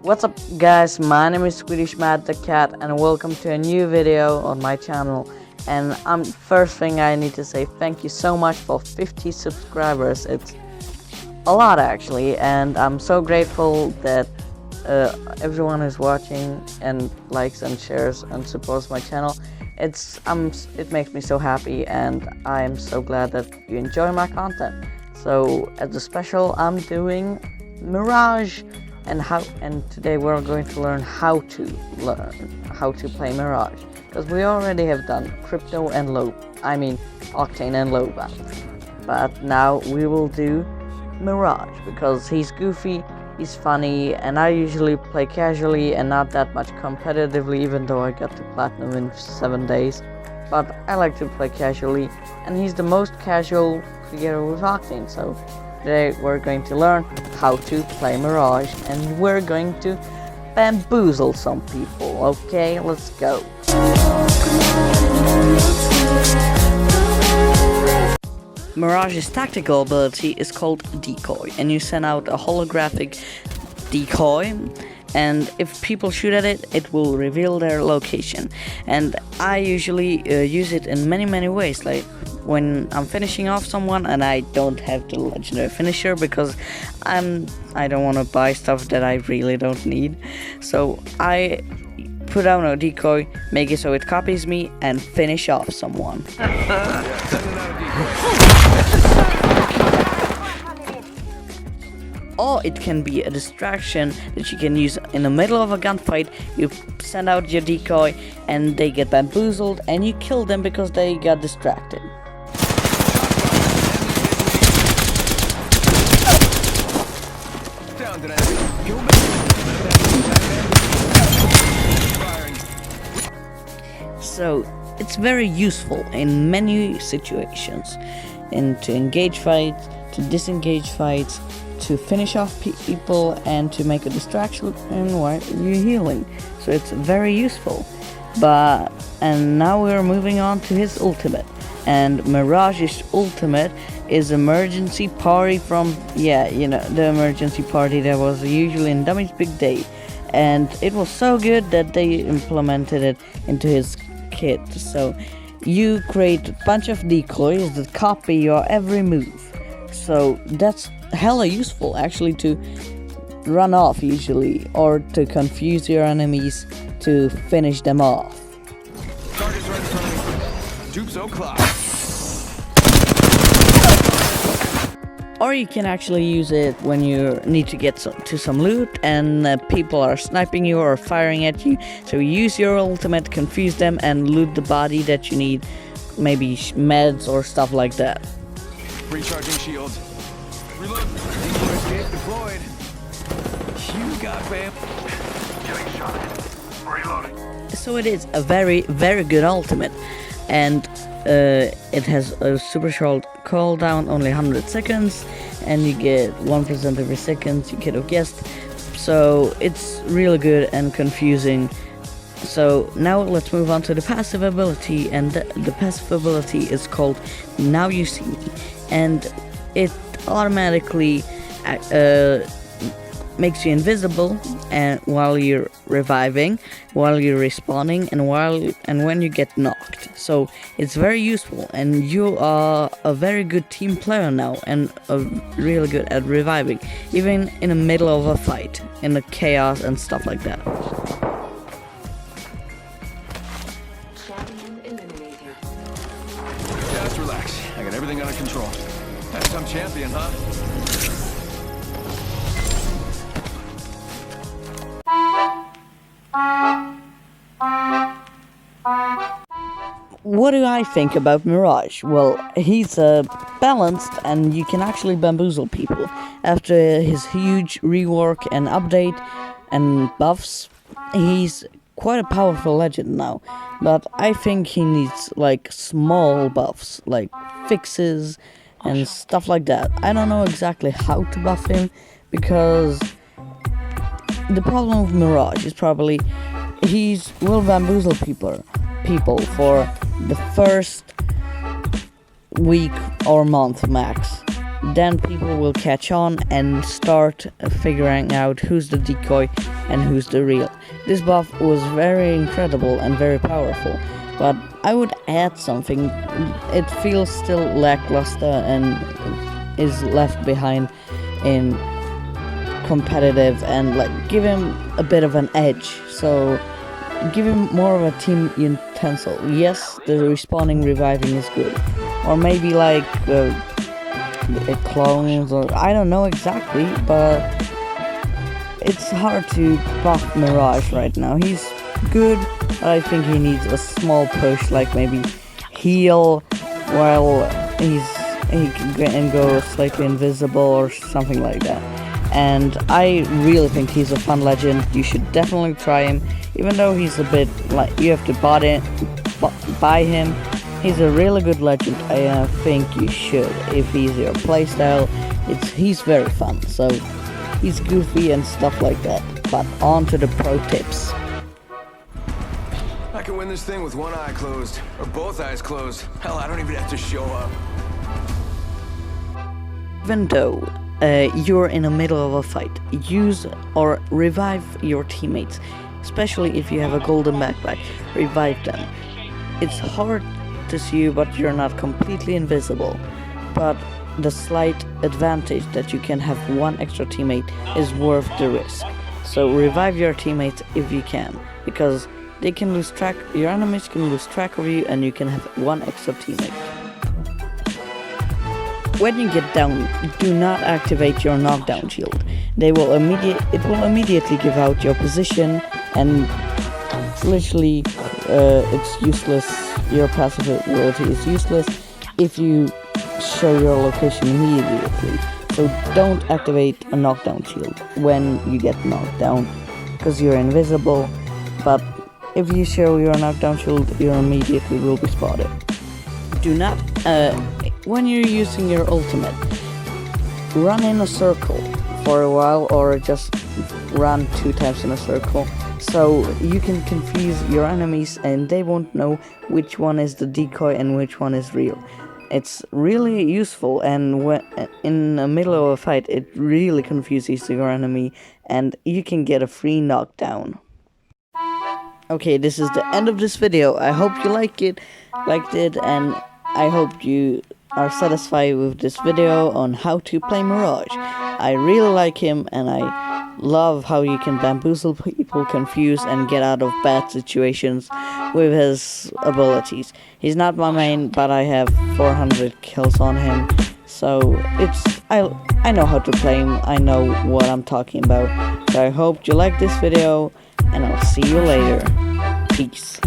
What's up guys, my name is Swedish Matt the Cat and welcome to a new video on my channel. And first thing I need to say thank you so much for 50 subscribers. It's a lot actually, and I'm so grateful that everyone is watching and likes and shares and supports my channel. It makes me so happy, and I'm so glad that you enjoy my content. So as a special, I'm doing Mirage, and today we're going to learn how to play Mirage, because we already have done Crypto and Octane and Loba, but now we will do Mirage because he's goofy, he's funny, and I usually play casually and not that much competitively, even though I got to platinum in 7 days. But I like to play casually, and he's the most casual together with Octane. So today we're going to learn how to play Mirage, and we're going to bamboozle some people. Okay, let's go. Mirage's tactical ability is called Decoy, and you send out a holographic decoy, and if people shoot at it, it will reveal their location. And I usually use it in many ways, like when I'm finishing off someone and I don't have the legendary finisher because I don't want to buy stuff that I really don't need. So I put down a decoy, make it so it copies me, and finish off someone. Or it can be a distraction that you can use in the middle of a gunfight. You send out your decoy and they get bamboozled and you kill them because they got distracted. So it's very useful in many situations, and to engage fights, to disengage fights, to finish off people, and to make a distraction while you're healing. So it's very useful. And now we're moving on to his ultimate. And Mirage's ultimate is emergency party from, the emergency party that was usually in Dummy's Big Day. And it was so good that they implemented it into his kit. So you create a bunch of decoys that copy your every move. So that's hella useful actually, to run off usually, or to confuse your enemies to finish them off. Target's right in front of me. Dupes o'clock. Or you can actually use it when you need to get to some loot and people are sniping you or firing at you. So you use your ultimate, confuse them, and loot the body that you need, maybe meds or stuff like that. Recharging shields. Reload. Decoy escape deployed. You got bam. Getting shot at. Reloading. So it is a very good ultimate, and it has a super short cooldown, only 100 seconds, and you get 1% every second, you could have guessed. So it's really good and confusing. So now let's move on to the passive ability, and the passive ability is called Now You See Me, and it automatically makes you invisible and while you're reviving, while you're respawning, and when you get knocked. So it's very useful, and you are a very good team player now, and really good at reviving, even in the middle of a fight, in the chaos and stuff like that. Just relax. I got everything under control. That's some champion, huh? What do I think about Mirage? Well, he's balanced, and you can actually bamboozle people. After his huge rework and update and buffs, he's quite a powerful legend now. But I think he needs like small buffs, like fixes and stuff like that. I don't know exactly how to buff him, because the problem with Mirage is probably will bamboozle people for the first week or month max. then people will catch on and start figuring out who's the decoy and who's the real. This buff was very incredible and very powerful, but I would add something. It feels still lackluster and is left behind in competitive, and like give him a bit of an edge. So give him more of a team utensil. Yes, the respawning reviving is good, or maybe like clones, or I don't know exactly, but it's hard to buff Mirage right now. He's good, but I think he needs a small push, like maybe heal while he can go slightly invisible or something like that. And I really think he's a fun legend. You should definitely try him, even though he's a bit like you have to buy him. He's a really good legend. I think you should, if he's your playstyle. He's very fun. So he's goofy and stuff like that. But on to the pro tips. I can win this thing with one eye closed, or both eyes closed. Hell, I don't even have to show up. Even though you're in the middle of a fight, use or revive your teammates, especially if you have a golden backpack. Revive them. It's hard to see you, but you're not completely invisible. But the slight advantage that you can have one extra teammate is worth the risk. So revive your teammates if you can, because they can lose track, your enemies can lose track of you, and you can have one extra teammate. When you get down, do not activate your knockdown shield. It will immediately give out your position, and literally it's useless. Your passive ability is useless if you show your location immediately. So don't activate a knockdown shield when you get knocked down, because you're invisible. But if you show your knockdown shield, you immediately will be spotted. Do not, when you're using your ultimate, run in a circle for a while, or just run 2 times in a circle, so you can confuse your enemies and they won't know which one is the decoy and which one is real. It's really useful, and when in the middle of a fight, it really confuses your enemy and you can get a free knockdown. Okay, this is the end of this video. I hope you liked it, and I hope you are satisfied with this video on how to play Mirage. I really like him, and I love how you can bamboozle people, confuse, and get out of bad situations with his abilities. He's not my main, but I have 400 kills on him, so I know how to play him. I know what I'm talking about. So I hope you like this video, and I'll see you later. Peace.